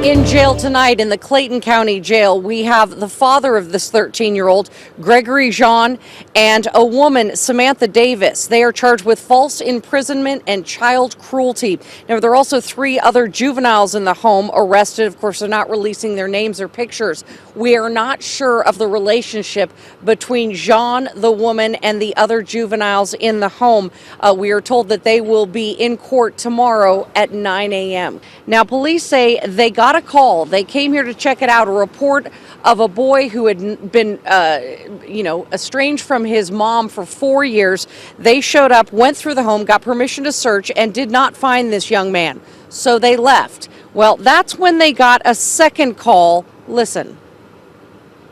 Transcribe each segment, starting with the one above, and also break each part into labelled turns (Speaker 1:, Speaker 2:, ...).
Speaker 1: In jail tonight in the Clayton County Jail, we have the father of this 13-year-old, Gregory Jean, and a woman, Samantha Davis. They are charged with false imprisonment and child cruelty. Now, there are also 3 other juveniles in the home arrested. Of course, they're not releasing their names or pictures. We are not sure of the relationship between Jean, the woman, and the other juveniles in the home. We are told that they will be in court tomorrow at 9 a.m. Now, police say they got a call. They came here to check it out, a report of a boy who had been, estranged from his mom for 4 years. They showed up, went through the home, got permission to search, and did not find this young man. So they left. Well, that's when they got a second call. Listen.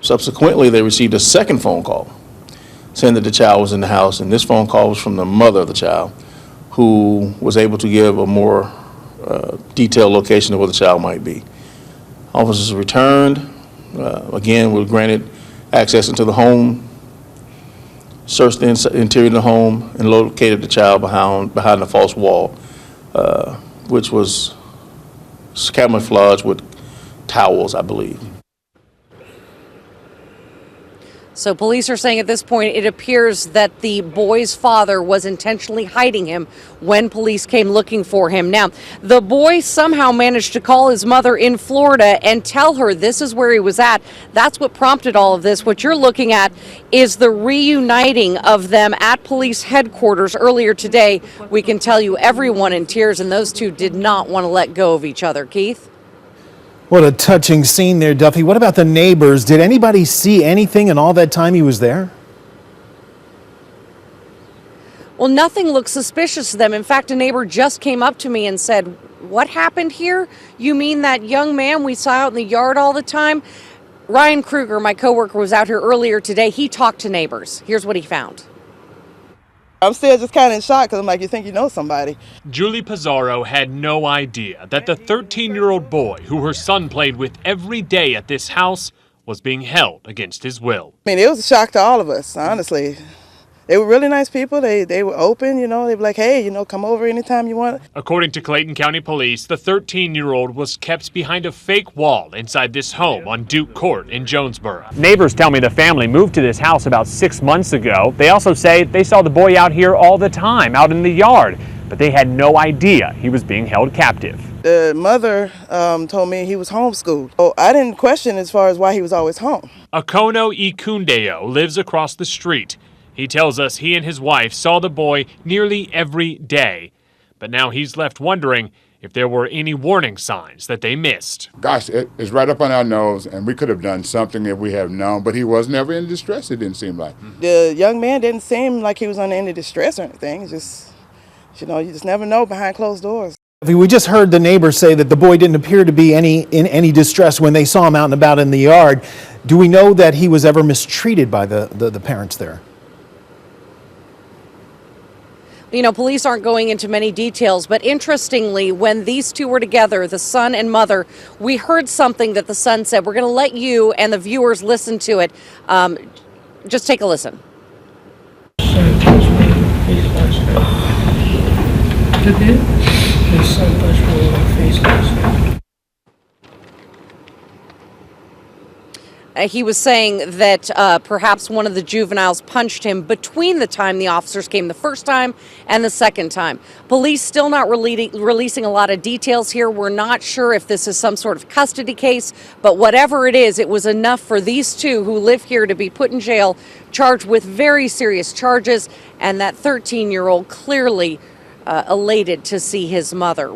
Speaker 2: Subsequently, they received a second phone call saying that the child was in the house, and this phone call was from the mother of the child, who was able to give a more detailed location of where the child might be. Officers returned, again, were granted access into the home, searched the interior of the home, and located the child behind a false wall, which was camouflaged with towels, I believe.
Speaker 1: So police are saying at this point it appears that the boy's father was intentionally hiding him when police came looking for him. Now, the boy somehow managed to call his mother in Florida and tell her this is where he was at. That's what prompted all of this. What you're looking at is the reuniting of them at police headquarters earlier today. We can tell you everyone in tears, and those two did not want to let go of each other. Keith?
Speaker 3: What a touching scene there, Duffy. What about the neighbors? Did anybody see anything in all that time he was there?
Speaker 1: Well, nothing looked suspicious to them. In fact, a neighbor just came up to me and said, "What happened here? You mean that young man we saw out in the yard all the time?" Ryan Kruger, my coworker, was out here earlier today. He talked to neighbors. Here's what he found.
Speaker 4: I'm still just kind of in shock because I'm like, you think you know somebody.
Speaker 5: Julie Pizarro had no idea that the 13-year-old boy who her son played with every day at this house was being held against his will.
Speaker 4: I mean, it was a shock to all of us, honestly. They were really nice people. They were open, they were like, hey, come over anytime you want.
Speaker 5: According to Clayton County Police, the 13-year-old was kept behind a fake wall inside this home on Duke Court in Jonesboro.
Speaker 6: Neighbors tell me the family moved to this house about 6 months ago. They also say they saw the boy out here all the time, out in the yard, but they had no idea he was being held captive.
Speaker 4: The mother told me he was homeschooled. Oh, I didn't question as far as why he was always home.
Speaker 5: Akono Ikundeo lives across the street. He tells us he and his wife saw the boy nearly every day, but now he's left wondering if there were any warning signs that they missed.
Speaker 7: Gosh, it's right up on our nose, and we could have done something if we have known, but he was never in distress, it didn't seem like.
Speaker 4: The young man didn't seem like he was under any distress or anything. It's just, you just never know behind closed doors.
Speaker 3: We just heard the neighbor say that the boy didn't appear to be in any distress when they saw him out and about in the yard. Do we know that he was ever mistreated by the parents there?
Speaker 1: Police aren't going into many details, but interestingly, when these two were together, the son and mother, we heard something that the son said. We're going to let you and the viewers listen to it. Just take a listen.
Speaker 8: Son touched me in the face last night. You did? His son touched me in the face last night.
Speaker 1: He was saying that perhaps one of the juveniles punched him between the time the officers came the first time and the second time. Police still not releasing a lot of details here. We're not sure if this is some sort of custody case, but whatever it is, it was enough for these two who live here to be put in jail, charged with very serious charges, and that 13-year-old clearly elated to see his mother.